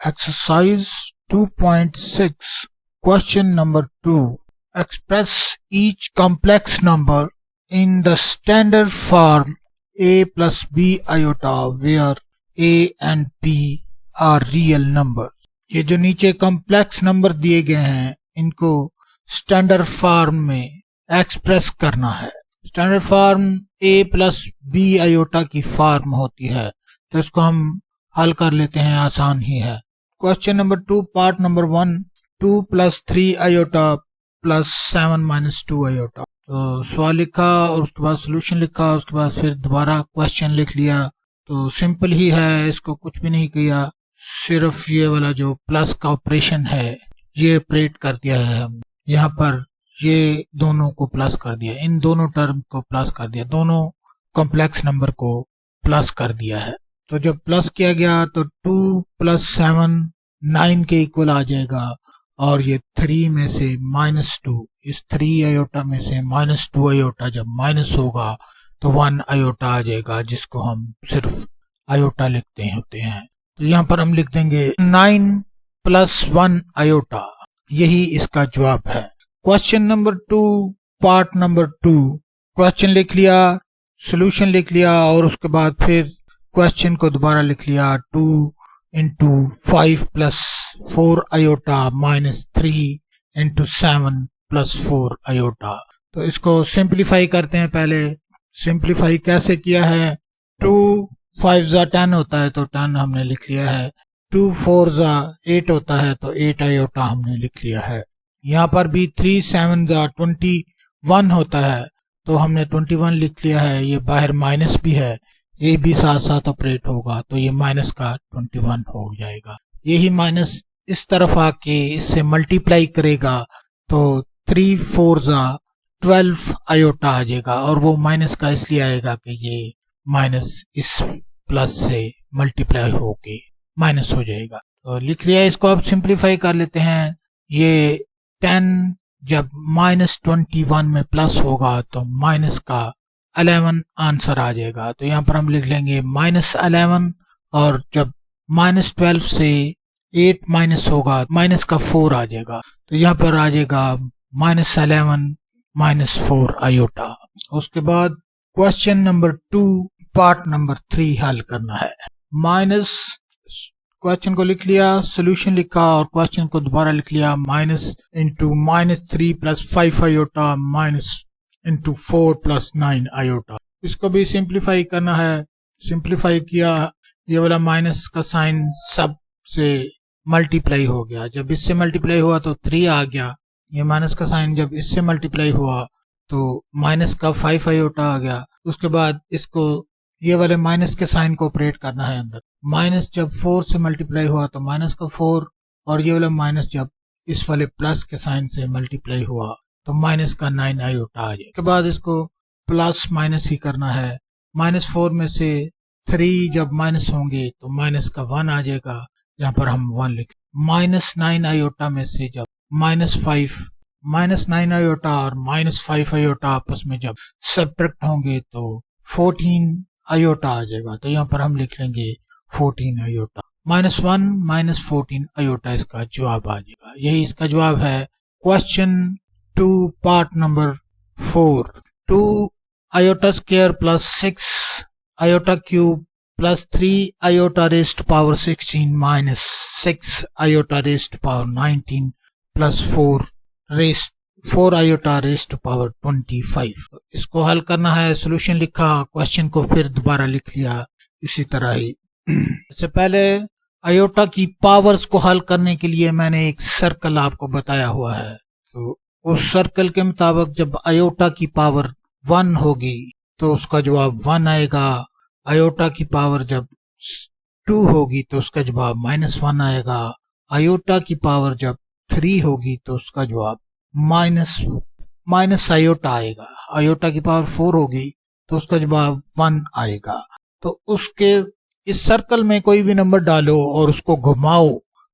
Exercise 2.6 Question number 2. Express each complex number in the standard form a plus b iota where a and b are real numbers. ये जो नीचे complex number दिए गए हैं इनको standard form में express करना है। Standard form a plus b iota की फॉर्म होती है, तो इसको हम हल कर लेते हैं, आसान ही है। Question number 2 part number 1 2 plus 3 iota plus 7 minus 2 iota. तो सवाल लिखा और उसके बाद सोल्यूशन लिखा, उसके बाद फिर दोबारा क्वेश्चन लिख लिया। तो सिंपल ही है, इसको कुछ भी नहीं किया, सिर्फ ये वाला जो प्लस का ऑपरेशन है ये ऑपरेट कर दिया है हम। यहाँ पर ये दोनों को प्लस कर दिया, इन दोनों टर्म को प्लस कर दिया, दोनों कॉम्प्लेक्स नंबर को प्लस कर दिया है। तो जब प्लस किया गया तो 2 प्लस 7 9 के इक्वल आ जाएगा, और ये 3 में से माइनस 2, इस 3 आयोटा में से माइनस 2 आयोटा जब माइनस होगा तो 1 आयोटा आ जाएगा, जिसको हम सिर्फ आयोटा लिखते होते हैं। तो यहाँ पर हम लिख देंगे 9 प्लस 1 आयोटा, यही इसका जवाब है। Question number 2 part number 2, question लिख लिया, सोल्यूशन लिख लिया और उसके बाद फिर क्वेश्चन को दोबारा लिख लिया। 2 into 5 plus 4 iota minus 3 into 7 plus 4 iota. तो इसको सिंप्लीफाई करते हैं। पहले सिंप्लीफाई कैसे किया है, 2 5 जा 10 होता है तो 10 हमने लिख लिया है, 2 4 जा 8 होता है तो 8 आयोटा हमने लिख लिया है। यहाँ पर भी 3 7 जा 21 होता है तो हमने 21 लिख लिया है। ये बाहर माइनस भी है, ये भी साथ साथ ऑपरेट होगा तो ये माइनस का 21 हो जाएगा। यही माइनस इस तरफ आके इससे मल्टीप्लाई करेगा तो 3 4 जा 12 आयोटा आ जाएगा, और वो माइनस का इसलिए आएगा कि ये माइनस इस प्लस से मल्टीप्लाई होके माइनस हो जाएगा। तो लिख लिया, इसको अब सिंप्लीफाई कर लेते हैं। ये 10 जब माइनस 21 में प्लस होगा तो माइनस का 11 आंसर आ जाएगा। तो यहाँ पर हम लिख लेंगे माइनस 11, और जब माइनस 12 से 8 माइनस होगा माइनस का 4 आ जाएगा, तो यहाँ पर आ जाएगा माइनस 11 माइनस 4 आयोटा। उसके बाद क्वेश्चन नंबर 2 पार्ट नंबर 3 हल करना है। माइनस क्वेश्चन को लिख लिया, सोल्यूशन लिखा और क्वेश्चन को दोबारा लिख लिया। Minus into minus 3 plus 5 iota minus into 4 plus 9 iota. इसको भी सिंप्लीफाई करना है। सिंप्लीफाई किया, ये वाला माइनस का साइन सब से मल्टीप्लाई हो गया, जब इससे मल्टीप्लाई हुआ तो 3 आ गया। ये माइनस का साइन जब इससे मल्टीप्लाई हुआ तो माइनस का 5 आयोटा आ गया। उसके बाद इसको ये वाले माइनस के साइन को ऑपरेट करना है अंदर। माइनस जब 4 से मल्टीप्लाई हुआ तो माइनस का 4, और ये वाला माइनस जब इस वाले प्लस के साइन से मल्टीप्लाई हुआ तो माइनस का 9 आयोटा आ जाए। उसके बाद इसको प्लस माइनस ही करना है। माइनस 4 में से 3 जब माइनस होंगे तो माइनस का 1 आ जाएगा, यहाँ पर हम 1 लिख। माइनस 9 आयोटा में से जब माइनस 9 आयोटा और माइनस 5 आयोटा आपस में जब सब्ट्रैक्ट होंगे तो 14 आयोटा आ जाएगा, तो यहाँ पर हम लिख लेंगे 14 आयोटा। माइनस 1 माइनस 14 आयोटा इसका जवाब आ जाएगा। यही इसका जवाब है। Question 2 part number 4 2 iota square plus 6 iota cube plus 3 iota rest power 16 minus 6 iota rest power 19 plus 4 iota rest power 25। इसको हल करना है। सोल्यूशन लिखा, क्वेश्चन को फिर दोबारा लिख लिया इसी तरह ही। इससे पहले आयोटा की पावर्स को हल करने के लिए मैंने एक सर्कल आपको बताया हुआ है। तो उस सर्कल के मुताबिक जब आयोटा की पावर 1 होगी तो उसका जवाब 1 आएगा। आयोटा की पावर जब 2 होगी तो उसका जवाब -1 आएगा। आयोटा की पावर जब 3 होगी तो उसका जवाब माइनस आयोटा आएगा। आयोटा की पावर 4 होगी तो उसका जवाब 1 आएगा। तो उसके इस सर्कल में कोई भी नंबर डालो और उसको घुमाओ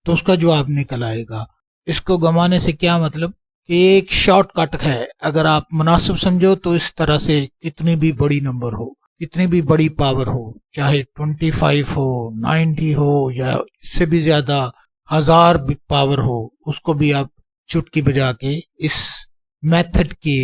तो उसका जवाब निकल आएगा। इसको घुमाने से क्या मतलब कि एक शॉर्टकट है। अगर आप मुनासिब समझो तो इस तरह से कितनी भी बड़ी नंबर हो, कितनी भी बड़ी पावर हो, चाहे 25 हो, 90 हो या इससे भी ज्यादा 1000 भी पावर हो, उसको भी आप चुटकी बजा के इस मेथड के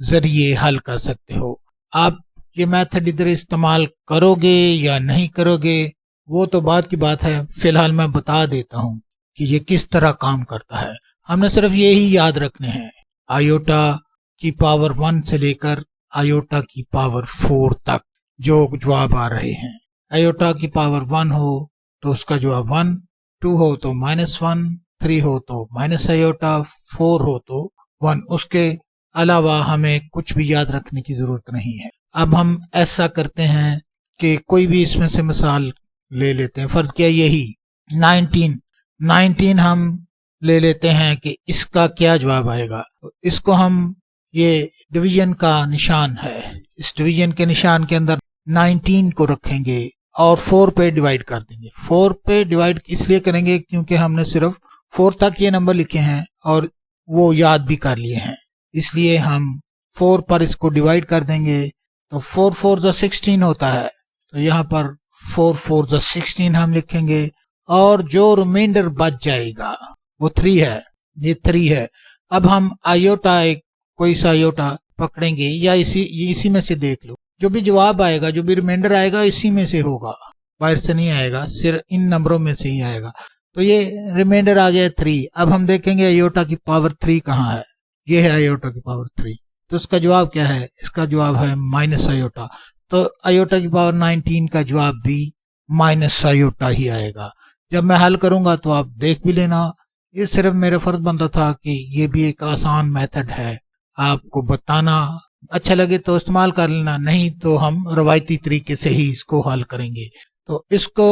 जरिए हल कर सकते हो। आप ये मेथड इधर इस्तेमाल करोगे या नहीं करोगे वो तो बाद की बात है, फिलहाल मैं बता देता हूँ कि ये किस तरह काम करता है। हमने सिर्फ ये ही याद रखने हैं, आयोटा की पावर 1 से लेकर आयोटा की पावर 4 तक जो जवाब आ रहे हैं। आयोटा की पावर 1 हो तो उसका जवाब 1, 2 हो तो -1, 3 हो तो माइनस आयोटा, 4 हो तो 1। उसके अलावा हमें कुछ भी याद रखने की जरूरत नहीं है। अब हम ऐसा करते हैं कि कोई भी इसमें से मिसाल ले लेते हैं। फर्ज किया यही 19 हम ले लेते हैं कि इसका क्या जवाब आएगा। तो इसको हम, ये डिवीजन का निशान है, इस डिवीजन के निशान के अंदर 19 को रखेंगे और 4 पे डिवाइड कर देंगे। 4 पे डिवाइड इसलिए करेंगे क्योंकि हमने सिर्फ 4 तक ये नंबर लिखे हैं और वो याद भी कर लिए हैं, इसलिए हम 4 पर इसको डिवाइड कर देंगे। तो 4 4 जा 16 होता है, तो यहाँ पर 4 4 जा 16 हम लिखेंगे और जो रिमाइंडर बच जाएगा वो 3 है, ये 3 है। अब हम आयोटा, एक कोई सा आयोटा पकड़ेंगे या इसी में से देख लो, जो भी जवाब आएगा, जो भी रिमाइंडर आएगा इसी में से होगा, बाहर से नहीं आएगा, सिर्फ इन नंबरों में से ही आएगा। तो ये रिमाइंडर आ गया 3। अब हम देखेंगे आयोटा की पावर 3 कहाँ है। ये है आयोटा की पावर 3, तो इसका जवाब क्या है? इसका जवाब है माइनस आयोटा। तो आयोटा की पावर 19 का जवाब भी माइनस आयोटा ही आएगा। जब मैं हल करूंगा तो आप देख भी लेना। ये सिर्फ मेरा फर्ज बनता था कि ये भी एक आसान मेथड है, आपको बताना। अच्छा लगे तो इस्तेमाल कर लेना, नहीं तो हम रवायती तरीके से ही इसको हल करेंगे। तो इसको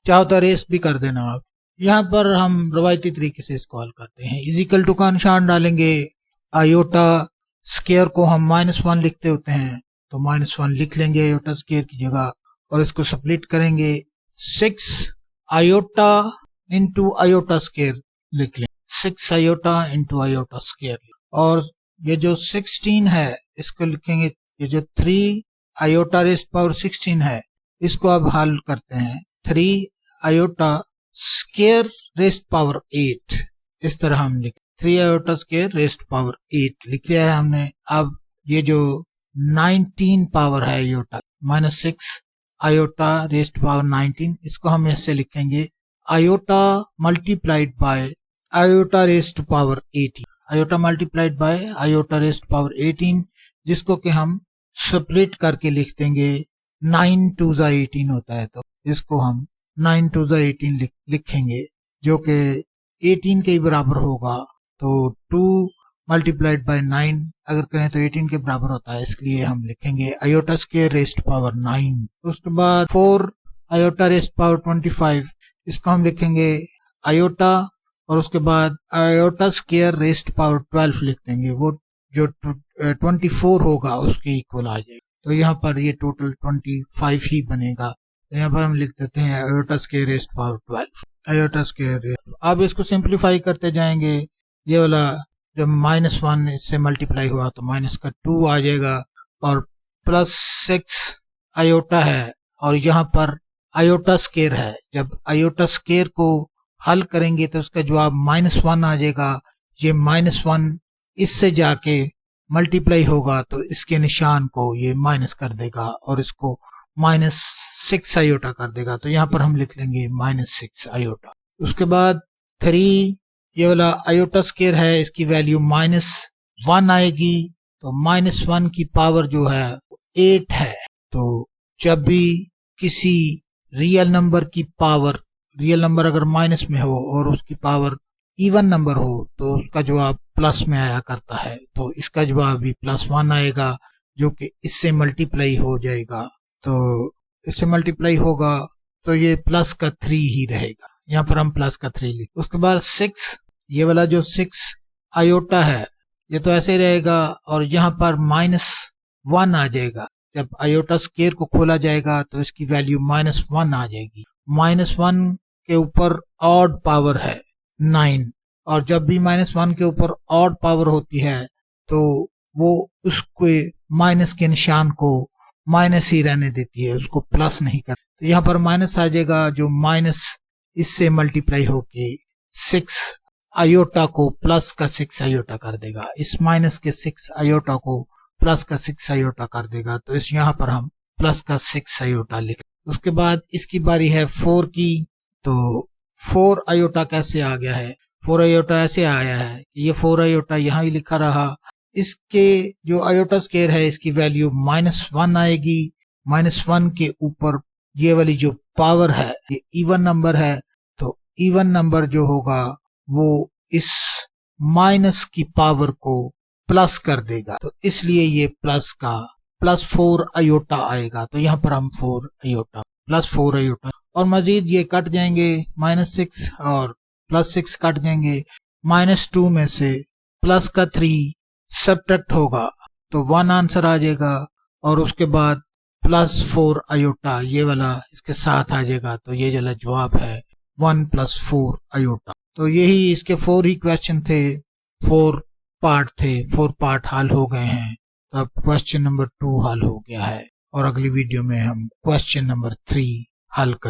चाहो तो रेस भी कर देना आप। यहाँ पर हम रवायती तरीके से इसको हल करते हैं। इजिकल टू का निशान डालेंगे, आयोटा स्केयर को हम -1 लिखते होते हैं तो -1 लिख लेंगे आयोटा स्केयर की जगह और इसको स्प्लिट करेंगे। 6 आयोटा इंटू आयोटा स्केयर लिख लें, 6 आयोटा इंटू आयोटा स्केयर। और ये जो 16 है इसको लिखेंगे, ये जो 3 आयोटा रेस्ट पावर 16 है इसको अब हल करते हैं। 3 आयोटा स्केयर रेस्ट पावर 8, इस तरह हम लिख 3 आयोटा स्केयर रेस्ट पावर 8 लिख लिया है हमने। अब ये जो 19 पावर है आयोटा -6 आयोटा रेस्ट पावर 19, इसको हम ऐसे लिखेंगे iota multiplied by iota rest power 18, iota multiplied by iota rest power 18, जिसको कि हम स्प्लिट करके लिख देंगे। 9 2 जा 18 होता है, तो इसको हम 9 2 जा 18 लिखेंगे, जो कि 18 के बराबर होगा। तो 2 मल्टीप्लाइड बाय 9 अगर करें तो 18 के बराबर होता है, इसलिए हम लिखेंगे आयोटा स्क्वायर रेस्ट पावर 9। उसके बाद 4 आयोटा रेस्ट पावर 25, इसको हम लिखेंगे आयोटा और उसके बाद आयोटा स्क्वायर रेस्ट पावर 12 लिख देंगे, वो जो 24 होगा उसके इक्वल आ जाएगा। तो यहाँ पर ये टोटल 25 ही बनेगा। तो यहाँ पर हम लिख देते हैं iota square rest power 12, iota square. अब इसको सिंप्लीफाई करते जाएंगे, ये वाला जब -1 इससे मल्टीप्लाई हुआ तो माइनस का 2 आ जाएगा और +6 आयोटा है और यहाँ पर आयोटा स्क्वायर है। जब आयोटा स्क्वायर को हल करेंगे तो उसका जवाब -1 आ जाएगा। ये -1 इससे जाके मल्टीप्लाई होगा तो इसके निशान को ये माइनस कर देगा और इसको -6 आयोटा कर देगा। तो यहाँ पर हम लिख लेंगे -6 आयोटा। उसके बाद 3 ये वाला आयोटा स्क्वायर है, इसकी वैल्यू -1 आएगी, तो -1 की पावर जो है 8 है। तो जब भी किसी रियल नंबर की पावर, रियल नंबर अगर माइनस में हो और उसकी पावर इवन नंबर हो तो उसका जवाब प्लस में आया करता है। तो इसका जवाब भी +1 आएगा, जो कि इससे मल्टीप्लाई हो जाएगा। तो इससे मल्टीप्लाई होगा तो ये प्लस का 3 ही रहेगा, यहाँ पर हम प्लस का 3 लिख। उसके बाद 6 ये वाला जो 6 आयोटा है ये तो ऐसे ही रहेगा और यहाँ पर -1 आ जाएगा। जब आयोटा स्क्वायर को खोला जाएगा तो इसकी वैल्यू -1 आ जाएगी। -1 के ऊपर ऑड पावर है 9 और जब भी -1 के ऊपर ऑड पावर होती है तो वो उसके माइनस के निशान को माइनस ही रहने देती है, उसको प्लस नहीं कर। तो यहाँ पर माइनस आ जाएगा, जो माइनस इससे मल्टीप्लाई होके 6 आयोटा को प्लस का 6 आयोटा कर देगा, इस माइनस के 6 आयोटा को प्लस का 6 आयोटा कर देगा। तो इस यहाँ पर हम प्लस का 6 आयोटा लिख। उसके बाद इसकी बारी है 4 की। तो 4 आयोटा कैसे आ गया है? 4 आयोटा ऐसे आया है, ये 4 आयोटा यहाँ ही लिखा रहा। इसके जो आयोटा स्क्वायर है इसकी वैल्यू -1 आएगी। -1 के ऊपर ये वाली जो पावर है ये इवन नंबर है, तो इवन नंबर जो होगा वो इस माइनस की पावर को प्लस कर देगा, तो इसलिए ये प्लस का +4 आयोटा आएगा। तो यहाँ पर हम 4 आयोटा +4 आयोटा, और मजीद ये कट जाएंगे, -6 और +6 कट जाएंगे। -2 में से प्लस का 3 सब्ट्रैक्ट होगा तो 1 आंसर आ जाएगा, और उसके बाद +4 आयोटा ये वाला इसके साथ आ जाएगा। तो ये जो जवाब है 1 + 4 आयोटा। तो यही इसके 4 ही क्वेश्चन थे, 4 पार्ट थे, 4 पार्ट हल हो गए हैं। तो अब क्वेश्चन नंबर 2 हल हो गया है, और अगली वीडियो में हम क्वेश्चन नंबर 3 हल करेंगे।